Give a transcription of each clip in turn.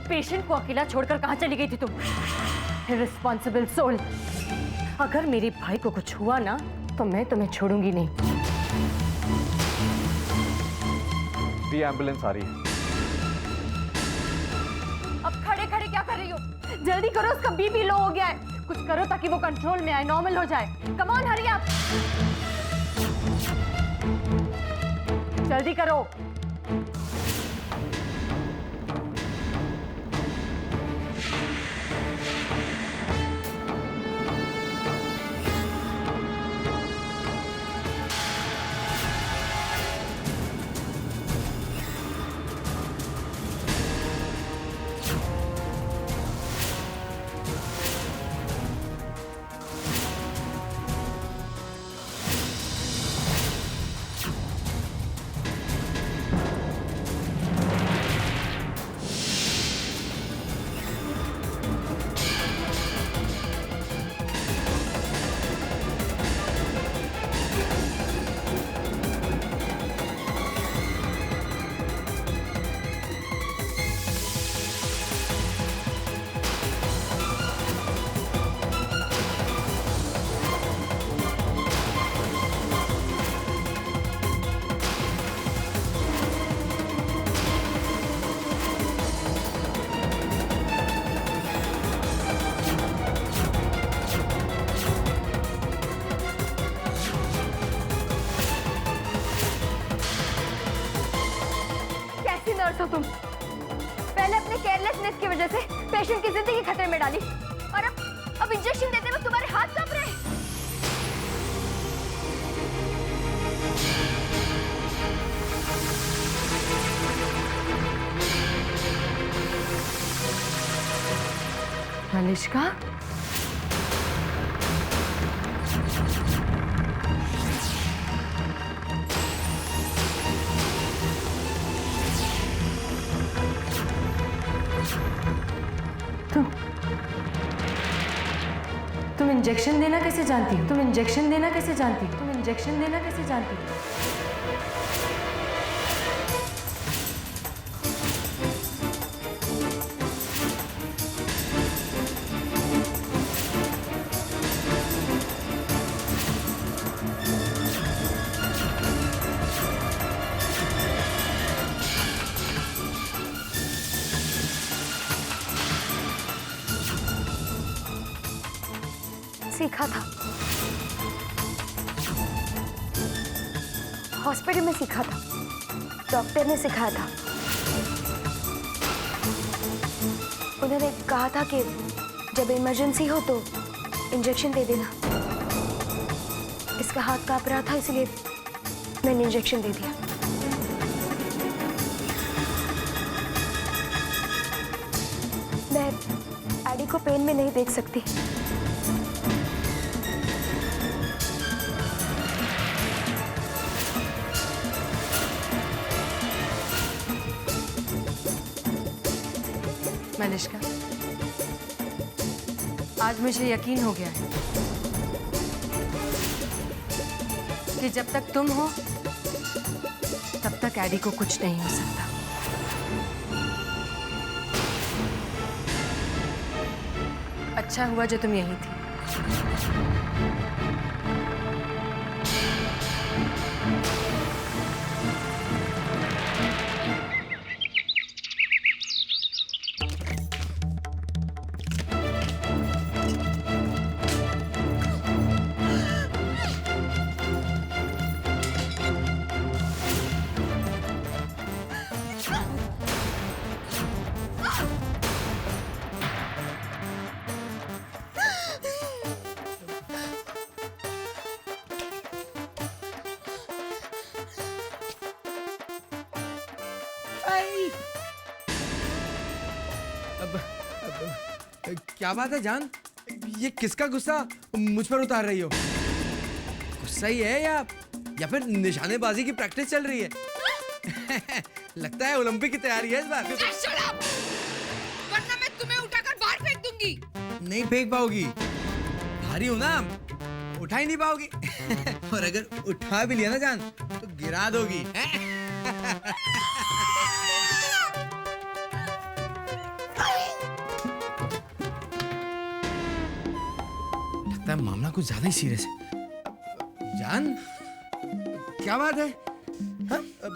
Patient को अकेला छोड़कर कहां चली गई थी तुम? Irresponsible soul. अगर मेरे भाई को कुछ हुआ ना तो मैं तुम्हें छोड़ूंगी नहीं। दी एम्बुलेंस आ रही है। अब खड़े खड़े क्या कर रही हो? जल्दी करो, उसका बीपी लो हो गया है। कुछ करो ताकि वो कंट्रोल में आए, नॉर्मल हो जाए। कम ऑन, हरी अप, जल्दी करो। नर्स हो तुम? पहले अपने केयरलेसनेस की वजह से पेशेंट की जिंदगी खतरे में डाली और अब इंजेक्शन देते वक्त तुम्हारे हाथ कांप रहे हैं। मलिष्का, तुम इंजेक्शन देना कैसे जानती हो? तुम इंजेक्शन देना कैसे जानती हो? तुम इंजेक्शन देना कैसे जानती हो? सीखा था, हॉस्पिटल में सीखा था, डॉक्टर ने सिखाया था। उन्होंने कहा था कि जब इमरजेंसी हो तो इंजेक्शन दे देना। इसका हाथ कांप रहा था इसलिए मैंने इंजेक्शन दे दिया। मैं एडी को पेन में नहीं देख सकती। मलिष्का, आज मुझे यकीन हो गया है कि जब तक तुम हो तब तक एडी को कुछ नहीं हो सकता। अच्छा हुआ जो तुम यहीं थी। अब क्या बात है जान? ये किसका गुस्सा मुझ पर उतार रही हो? गुस्सा ही है या फिर निशानेबाजी की प्रैक्टिस चल रही है? लगता है ओलंपिक की तैयारी है इस बार। वरना मैं तुम्हें उठाकर बाहर फेंक दूंगी। नहीं फेंक पाओगी, भारी हो ना, उठा ही नहीं पाओगी। और अगर उठा भी लिया ना जान तो गिरा दोगी। लगता है मामला कुछ ज्यादा ही सीरियस है। जान, क्या बात है? हाँ? अब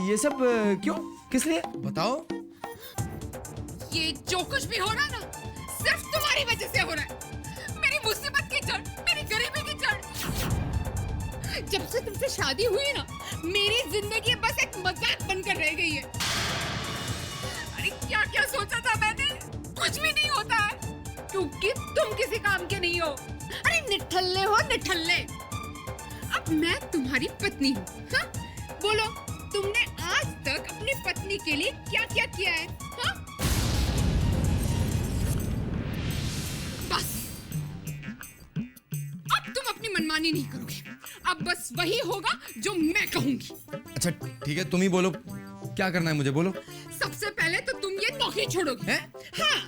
ये सब क्यों? किस लिए? बताओ। ये जो कुछ भी हो रहा है ना, सिर्फ तुम्हारी वजह से हो रहा है। मेरी मुसीबत की जड़, मेरी गरीबी की जड़। जब से तुमसे शादी हुई है ना, मेरी जिंदगी बस एक मजाक बनकर रह गई है। अरे क्या क्या सोचा था मैंने, कुछ भी नहीं होता है, क्योंकि तुम किसी काम के नहीं हो। अरे निठल्ले हो निठल्ले। अब मैं तुम्हारी पत्नी हूँ, हाँ? बोलो, तुमने आज तक अपनी पत्नी के लिए क्या क्या किया है, हाँ? बस अब तुम अपनी मनमानी नहीं करोगे। अब बस वही होगा जो मैं कहूंगी। अच्छा ठीक है, तुम ही बोलो, क्या करना है मुझे, बोलो। सबसे पहले तो तुम ये नौकरी छोड़ोगे, हैं? हाँ,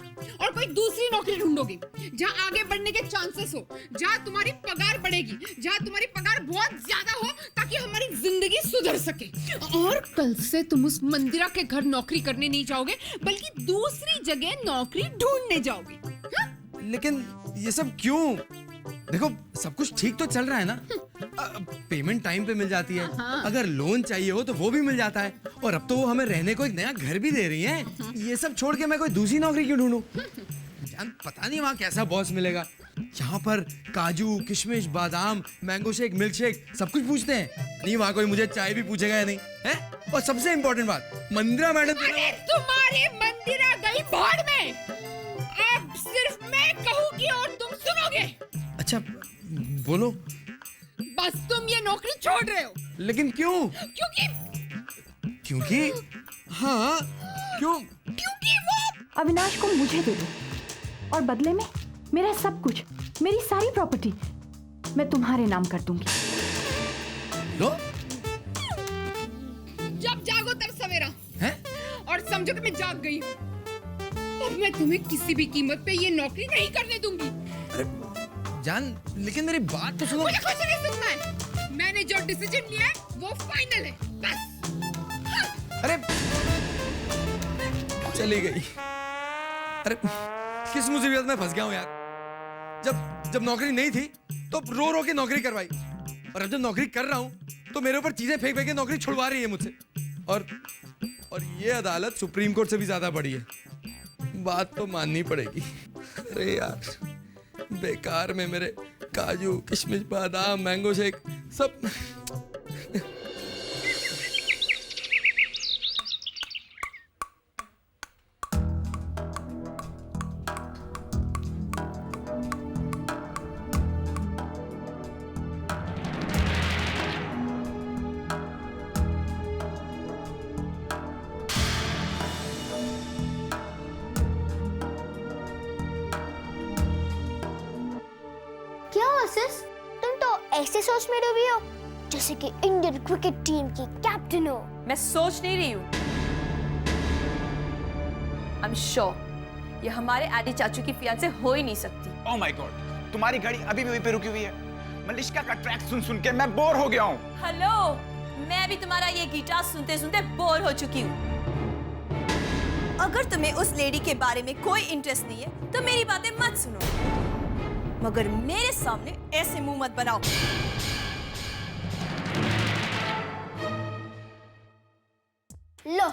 और कोई दूसरी नौकरी ढूंढोगे जहाँ आगे बढ़ने के चांसेस हो, जहाँ तुम्हारी पगार बढ़ेगी, जहाँ तुम्हारी पगार बहुत ज्यादा हो, ताकि हमारी जिंदगी सुधर सके। और कल से तुम उस मंदिरा के घर नौकरी करने नहीं जाओगे, बल्कि दूसरी जगह नौकरी ढूंढने जाओगे, हाँ? लेकिन ये सब क्यों? देखो, सब कुछ ठीक तो चल रहा है ना। पेमेंट टाइम पे मिल जाती है, अगर लोन चाहिए हो तो वो भी मिल जाता है, और अब तो वो हमें रहने को एक नया घर भी दे रही हैं। ये सब छोड़ के मैं कोई दूसरी नौकरी क्यों ढूंढूं? जान, पता नहीं वहाँ कैसा बॉस मिलेगा। यहाँ पर काजू, किशमिश, बादाम, मैंगो शेक, मिल्क शेक सब कुछ पूछते हैं। नहीं, वहाँ कोई मुझे चाय भी पूछेगा या नहीं है? और सबसे इम्पोर्टेंट बात, मंदिरा मैडम। अरे तुम्हारी मंदिरा गई भाड़ में। अब सिर्फ मैं कहूंगी और तुम सुनोगे। अच्छा बोलो। बस तुम ये नौकरी छोड़ रहे हो। लेकिन क्यों? क्योंकि हाँ, क्योंकि वो अविनाश को मुझे दे दो, और बदले में मेरा सब कुछ, मेरी सारी प्रॉपर्टी मैं तुम्हारे नाम कर दूंगी। लो। जब जागो तब सवेरा हैं? और समझो कि मैं जाग गई हूँ। अब मैं तुम्हें किसी भी कीमत पे ये नौकरी नहीं करने दूंगी। अरे जान, लेकिन मेरी बात तो सुनो। मुझे कुछ नहीं सुनना है। मैंने जो डिसीजन लिया है वो फाइनल है, बस। हाँ। अरे चली गई। अरे किस मुसीबत में फंस गया हूँ यार। जब नौकरी नहीं थी तो रो रो के नौकरी करवाई, और अब जब नौकरी कर रहा हूँ तो मेरे ऊपर चीजें फेंक फेंक के नौकरी छुड़वा रही है मुझसे। और ये अदालत सुप्रीम कोर्ट से भी ज्यादा बड़ी है। बात तो माननी पड़ेगी। अरे यार, बेकार में मेरे काजू, किशमिश, बादाम, मैंगो शेक सब। क्या हुआ सिस? तुम तो ऐसे सोच में डूबी हो जैसे कि इंडियन क्रिकेट टीम की कैप्टन हो। मैं सोच नहीं रही हूँ। आई एम श्योर ये हमारे एडी चाचू की फियांसे हो ही नहीं सकती। ओह माय गॉड, तुम्हारी गाड़ी अभी भी वहीं पे रुकी हुई है। मलिश्का का ट्रैक सुन सुन के मैं बोर हो गया हूँ। हेलो, मैं भी तुम्हारा ये गिटार सुनते सुनते बोर हो चुकी हूँ। अगर तुम्हें उस लेडी के बारे में कोई इंटरेस्ट नहीं है तो मेरी बातें मत सुनो, मगर मेरे सामने ऐसे मुंह मत बनाओ। लो,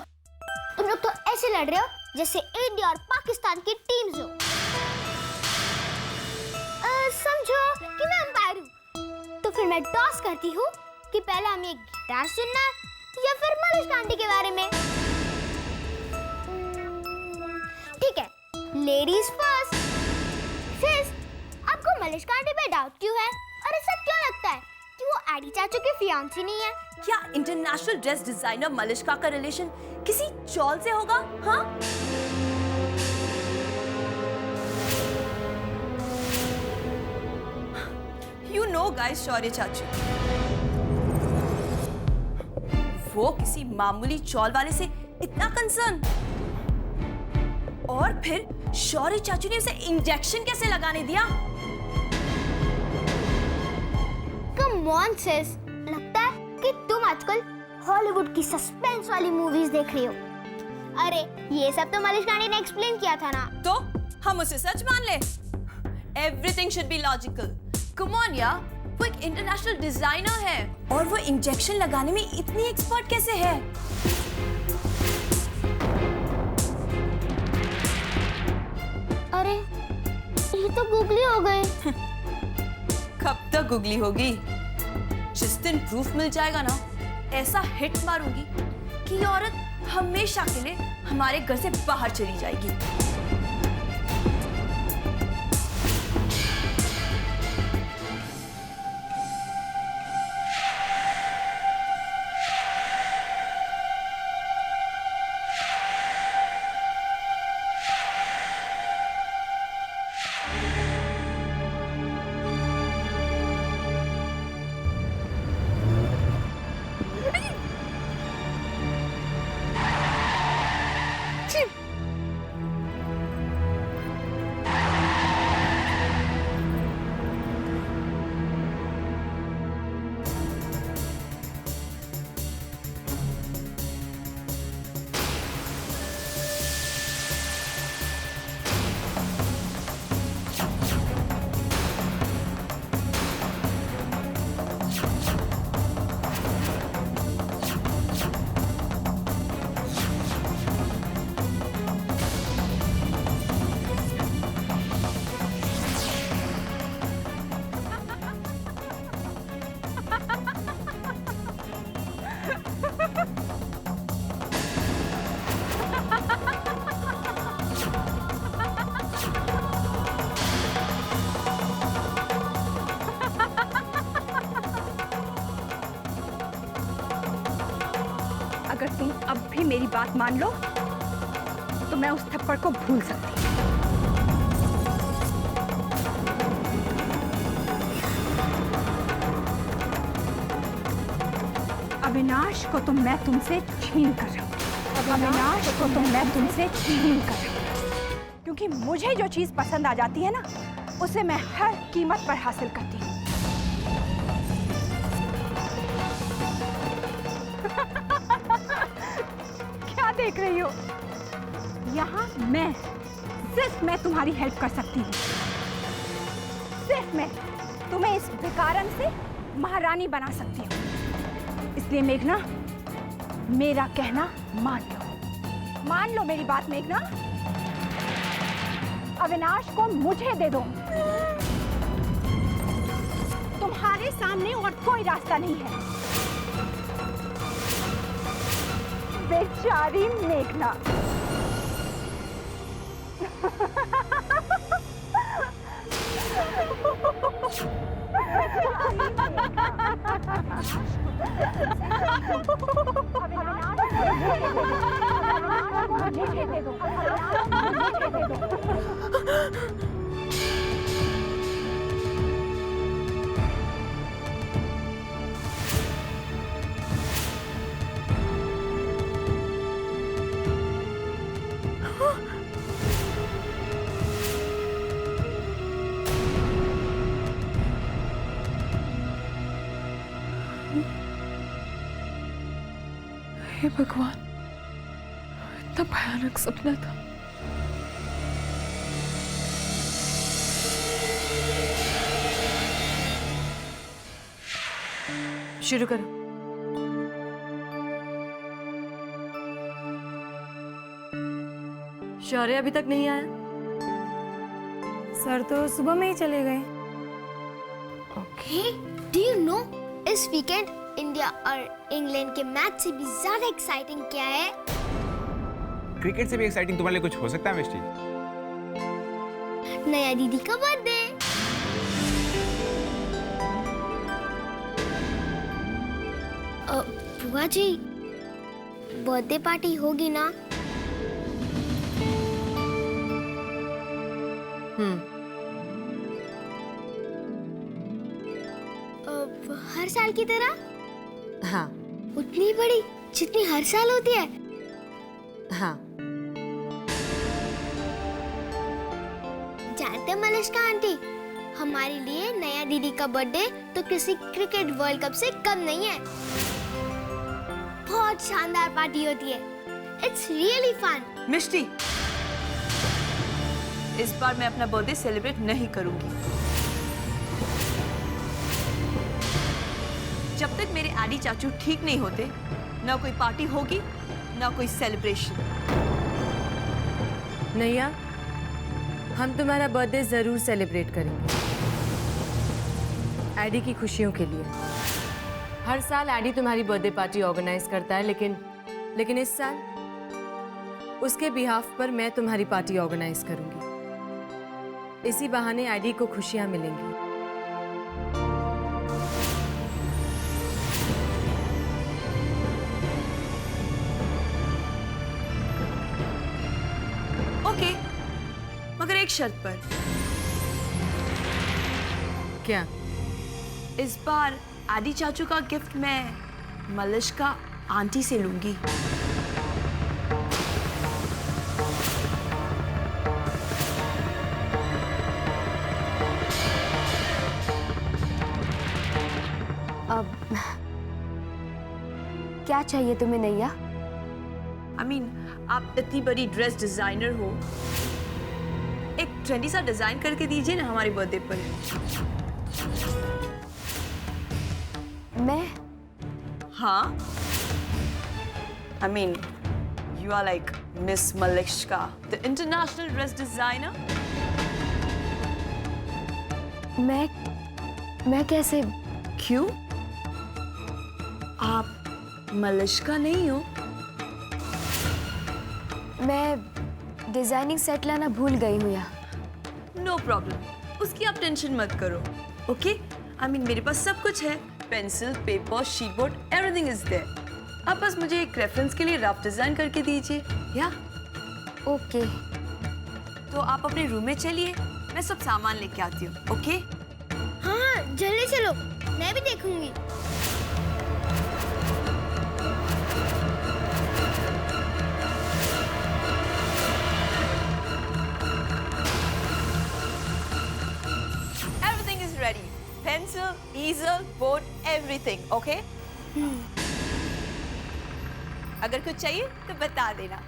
तुम लोग तो ऐसे लड़ रहे हो जैसे इंडिया और पाकिस्तान की टीम्स हो। समझो कि मैं अंपायर हूँ, तो फिर मैं टॉस करती हूँ कि पहले हमें गिटार सुनना या फिर मलिश्का आंटी के बारे में। ठीक है, लेडीज फर्स्ट। सिस, आपको मलिश्का आंटी पे डाउट क्यों है? और ऐसा क्यों लगता है कि वो एडी चाचू की फियांसी नहीं है? क्या इंटरनेशनल ड्रेस डिजाइनर मलिश्का का रिलेशन किसी चौल से होगा? हाँ, यू नो गाइस, शौर्य चाचू वो किसी मामूली चौल वाले से इतना कंसर्न, और फिर शौर्य चाचू ने उसे इंजेक्शन कैसे लगाने दिया? कम ऑन सिस, लगता है कि तुम आजकल हॉलीवुड की सस्पेंस वाली मूवीज देख रही हो। अरे ये सब तो मलिश्का आंटी ने एक्सप्लेन किया था ना। तो हम उसे सच मान ले। Everything should be logical. Come on यार, वो एक इंटरनेशनल डिजाइनर है और वो इंजेक्शन लगाने में इतनी एक्सपर्ट कैसे है? अरे ये तो गूगली हो गए। कब तक गुगली होगी? जिस दिन प्रूफ मिल जाएगा ना, ऐसा हिट मारूंगी कि ये औरत हमेशा के लिए हमारे घर से बाहर चली जाएगी। अगर तुम अब भी मेरी बात मान लो तो मैं उस थप्पड़ को भूल सकती हूँ। अविनाश को तो मैं तुमसे छीन कर रहा हूँ। अविनाश को तो मैं तुमसे छीन कर रहा हूँ, क्योंकि मुझे जो चीज पसंद आ जाती है ना, उसे मैं हर कीमत पर हासिल करती हूँ। क्या देख रही हो? यहाँ सिर्फ मैं तुम्हारी हेल्प कर सकती हूँ। सिर्फ मैं तुम्हें इस भिखारन से महारानी बना सकती हूँ। इसलिए मेघना, मेरा कहना मान लो मेरी बात मेघना। अविनाश को मुझे दे दो। तुम्हारे सामने और कोई रास्ता नहीं है। बेचारी मेघना। मुझे दे दो। हे भगवान, इतना भयानक सपना था। शुरू करो। शौर्य अभी तक नहीं आया? सर तो सुबह में ही चले गए। Hey, do you know इस वीकेंड इंडिया और इंग्लैंड के मैच से भी ज्यादा एक्साइटिंग क्या है? क्रिकेट से भी एक्साइटिंग तुम्हारे लिए कुछ हो सकता है मिष्टी? नया दीदी का बर्थडे। बुआ जी, बर्थडे पार्टी होगी ना? हर साल की तरह? हाँ। उतनी बड़ी जितनी हर साल होती है? हाँ। जानते मलिष्का आंटी, हमारे लिए नया दीदी का बर्थडे तो किसी क्रिकेट वर्ल्ड कप से कम नहीं है। बहुत शानदार पार्टी होती है। It's really fun. मिष्टी, इस बार मैं अपना बर्थडे सेलिब्रेट नहीं करूंगी। जब तक मेरे एडी चाचू ठीक नहीं होते, ना कोई पार्टी होगी ना कोई सेलिब्रेशन। नैया, हम तुम्हारा बर्थडे जरूर सेलिब्रेट करेंगे, एडी की खुशियों के लिए। हर साल एडी तुम्हारी बर्थडे पार्टी ऑर्गेनाइज करता है, लेकिन इस साल उसके बिहाफ पर मैं तुम्हारी पार्टी ऑर्गेनाइज करूंगी। इसी बहाने एडी को खुशियां मिलेंगी। ओके, मगर एक शर्त पर। क्या? इस बार एडी चाचू का गिफ्ट मैं मलिश्का आंटी से लूंगी। अब क्या चाहिए तुम्हें नैया? I mean, आप इतनी बड़ी ड्रेस डिजाइनर हो, एक ट्रेंडी सा डिजाइन करके दीजिए ना हमारे बर्थडे पर। मैं? हाँ, I mean, you are like Miss Malishka, the international dress designer. मैं कैसे? क्यों? आप मलिश्का नहीं हो? मैं डिजाइनिंग सेट लाना भूल गई हूँ यहाँ। नो प्रॉब्लम, उसकी आप टेंशन मत करो। ओके, आई मीन मेरे पास सब कुछ है, pencil, paper, sheet board, everything is there. आप बस मुझे एक रेफरेंस के लिए रफ डिजाइन करके दीजिए। या ओके। तो आप अपने रूम में चलिए, मैं सब सामान लेके आती हूँ। ओके? हाँ, जल्दी चलो, मैं भी देखूंगी। Everything is ready. Pencil, easel, board, everything. Okay? अगर कुछ चाहिए तो बता देना।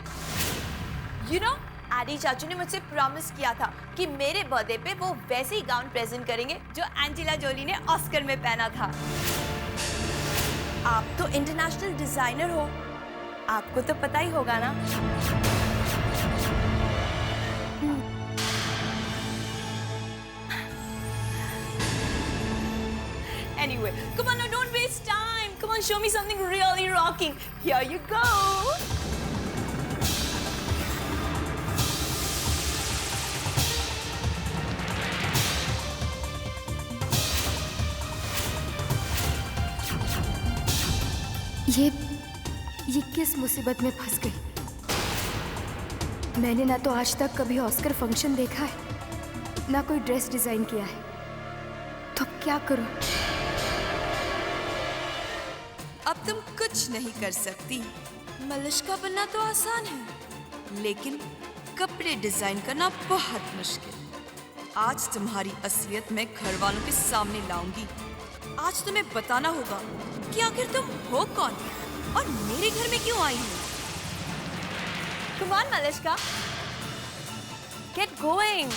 You know, एडी चाचू ने मुझसे प्रॉमिस किया था कि मेरे बर्थडे पे वो वैसे ही गाउन प्रेजेंट करेंगे जो एंजेला जोली ने ऑस्कर में पहना था। आप तो इंटरनेशनल डिजाइनर हो, आपको तो पता ही होगा ना। Anyway, come on, now don't waste time. Come on, show me something really rocking. Here you go. ये किस मुसीबत में फंस गई? मैंने ना तो आज तक कभी ऑस्कर फंक्शन देखा है, ना कोई ड्रेस डिजाइन किया है, तो अब क्या करूं? अब तुम कुछ नहीं कर सकती। मलिश्का बनना तो आसान है, लेकिन कपड़े डिजाइन करना बहुत मुश्किल। आज तुम्हारी असलियत मैं घर वालों के सामने लाऊंगी। आज तुम्हें बताना होगा कि आखिर तुम हो कौन और मेरे घर में क्यों आई हो। Come on, Malishka. Get going.